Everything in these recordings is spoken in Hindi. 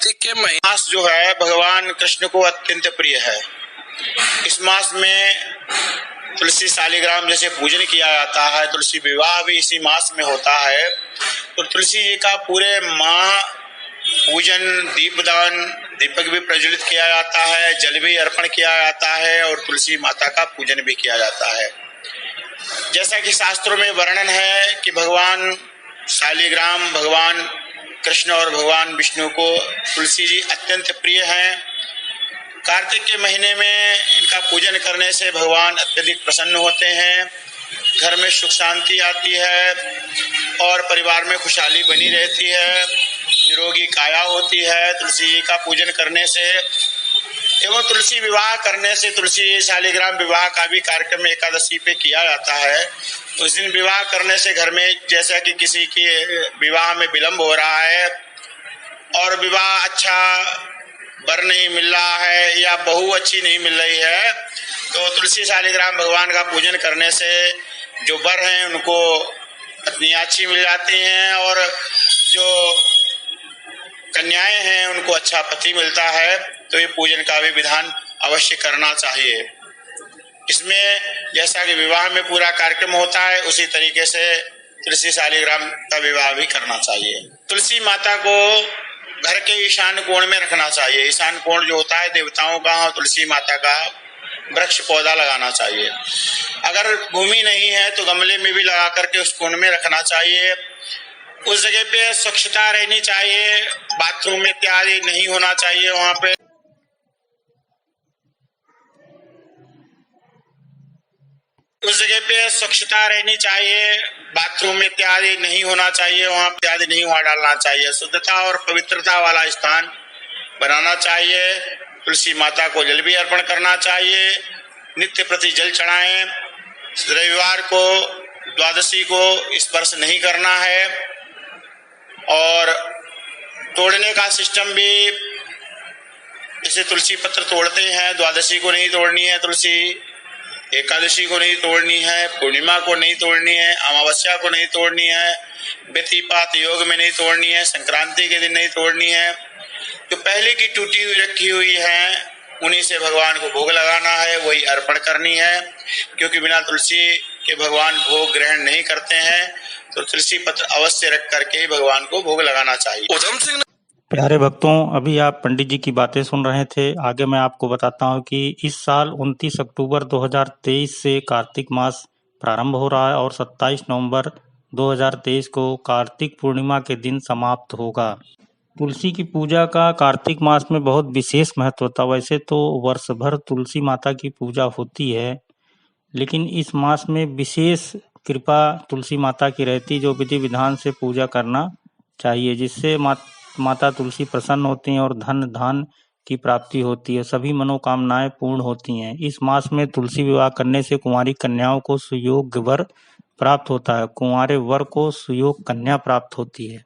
के मास जो है भगवान कृष्ण को अत्यंत प्रिय है। इस मास में तुलसी शालिग्राम जैसे पूजन किया जाता है, तुलसी विवाह भी इसी मास में होता है। तो तुलसी जी का पूरे माह पूजन, दीपदान, दीपक भी प्रज्वलित किया जाता है, जल भी अर्पण किया जाता है और तुलसी माता का पूजन भी किया जाता है। जैसा कि शास्त्रों में वर्णन है कि भगवान शालिग्राम, भगवान कृष्ण और भगवान विष्णु को तुलसी जी अत्यंत प्रिय हैं। कार्तिक के महीने में इनका पूजन करने से भगवान अत्यधिक प्रसन्न होते हैं, घर में सुख शांति आती है और परिवार में खुशहाली बनी रहती है, निरोगी काया होती है तुलसी जी का पूजन करने से। एवं तुलसी विवाह करने से, तुलसी शालिग्राम विवाह का भी कार्यक्रम एकादशी पे किया जाता है। उस दिन विवाह करने से घर में जैसा कि किसी की विवाह में विलम्ब हो रहा है और विवाह अच्छा वर नहीं मिल रहा है या बहू अच्छी नहीं मिल रही है, तो तुलसी शालिग्राम भगवान का पूजन करने से जो वर हैं उनको पत्नी अच्छी मिल जाती हैं और जो कन्याएं हैं उनको अच्छा पति मिलता है। तो ये पूजन का भी विधान अवश्य करना चाहिए। इसमें जैसा कि विवाह में पूरा कार्यक्रम होता है उसी तरीके से तुलसी शालिग्राम का विवाह भी करना चाहिए। तुलसी माता को घर के ईशान कोण में रखना चाहिए। ईशान कोण जो होता है देवताओं का, और तुलसी माता का वृक्ष पौधा लगाना चाहिए। अगर भूमि नहीं है तो गमले में भी लगा करके उस कोण में रखना चाहिए। उस जगह पे स्वच्छता रहनी चाहिए, बाथरूम इत्यादि नहीं होना चाहिए। वहाँ पे उस जगह पे स्वच्छता रहनी चाहिए, बाथरूम इत्यादि नहीं होना चाहिए, वहाँ इत्यादि नहीं वहाँ डालना चाहिए। शुद्धता और पवित्रता वाला स्थान बनाना चाहिए। तुलसी माता को जल भी अर्पण करना चाहिए, नित्य प्रति जल चढ़ाएं। रविवार को, द्वादशी को स्पर्श नहीं करना है और तोड़ने का सिस्टम भी जैसे तुलसी पत्र तोड़ते हैं, द्वादशी को नहीं तोड़नी है तुलसी, एकादशी को नहीं तोड़नी है, पूर्णिमा को नहीं तोड़नी है, अमावस्या को नहीं तोड़नी है, व्यतिपात योग में नहीं तोड़नी है, संक्रांति के दिन नहीं तोड़नी है। तो पहले की टूटी हुई रखी हुई है उन्हीं से भगवान को भोग लगाना है, वही अर्पण करनी है, क्योंकि बिना तुलसी के भगवान भोग ग्रहण नहीं करते हैं। तो तुलसी पत्र अवश्य रख करके ही भगवान को भोग लगाना चाहिए। उधम सिंह प्यारे भक्तों, अभी आप पंडित जी की बातें सुन रहे थे। आगे मैं आपको बताता हूं कि इस साल 29 अक्टूबर 2023 से कार्तिक मास प्रारंभ हो रहा है और 27 नवंबर 2023 को कार्तिक पूर्णिमा के दिन समाप्त होगा। तुलसी की पूजा का कार्तिक मास में बहुत विशेष महत्व होता है। वैसे तो वर्ष भर तुलसी माता की पूजा होती है, लेकिन इस मास में विशेष कृपा तुलसी माता की रहती, जो विधि विधान से पूजा करना चाहिए, जिससे माता तुलसी प्रसन्न होती हैं और धन धान की प्राप्ति होती है, सभी मनोकामनाएं पूर्ण होती हैं। इस मास में तुलसी विवाह करने से कुंवारी कन्याओं को सुयोग वर प्राप्त होता है, कुंवारे वर को सुयोग कन्या प्राप्त होती है।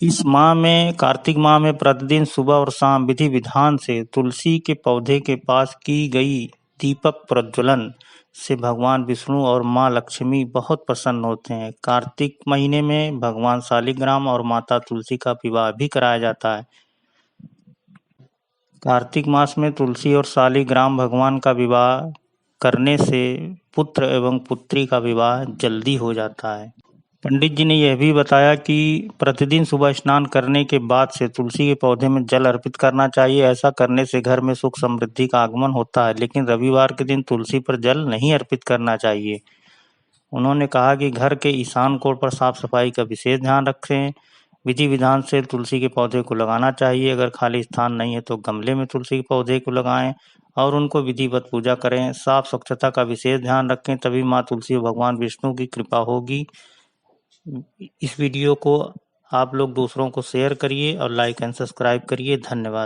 इस माह में, कार्तिक माह में प्रतिदिन सुबह और शाम विधि विधान से तुलसी के पौधे के पास की गई दीपक प्रज्वलन से भगवान विष्णु और माँ लक्ष्मी बहुत प्रसन्न होते हैं। कार्तिक महीने में भगवान शालिग्राम और माता तुलसी का विवाह भी कराया जाता है। कार्तिक मास में तुलसी और शालिग्राम भगवान का विवाह करने से पुत्र एवं पुत्री का विवाह जल्दी हो जाता है। पंडित जी ने यह भी बताया कि प्रतिदिन सुबह स्नान करने के बाद से तुलसी के पौधे में जल अर्पित करना चाहिए। ऐसा करने से घर में सुख समृद्धि का आगमन होता है, लेकिन रविवार के दिन तुलसी पर जल नहीं अर्पित करना चाहिए। उन्होंने कहा कि घर के ईशान कोण पर साफ सफाई का विशेष ध्यान रखें। विधि विधान से तुलसी के पौधे को लगाना चाहिए। अगर खाली स्थान नहीं है तो गमले में तुलसी के पौधे को लगाएं और उनको विधिवत पूजा करें। साफ स्वच्छता का विशेष ध्यान रखें, तभी माँ तुलसी और भगवान विष्णु की कृपा होगी। इस वीडियो को आप लोग दूसरों को शेयर करिए और लाइक एंड सब्सक्राइब करिए। धन्यवाद।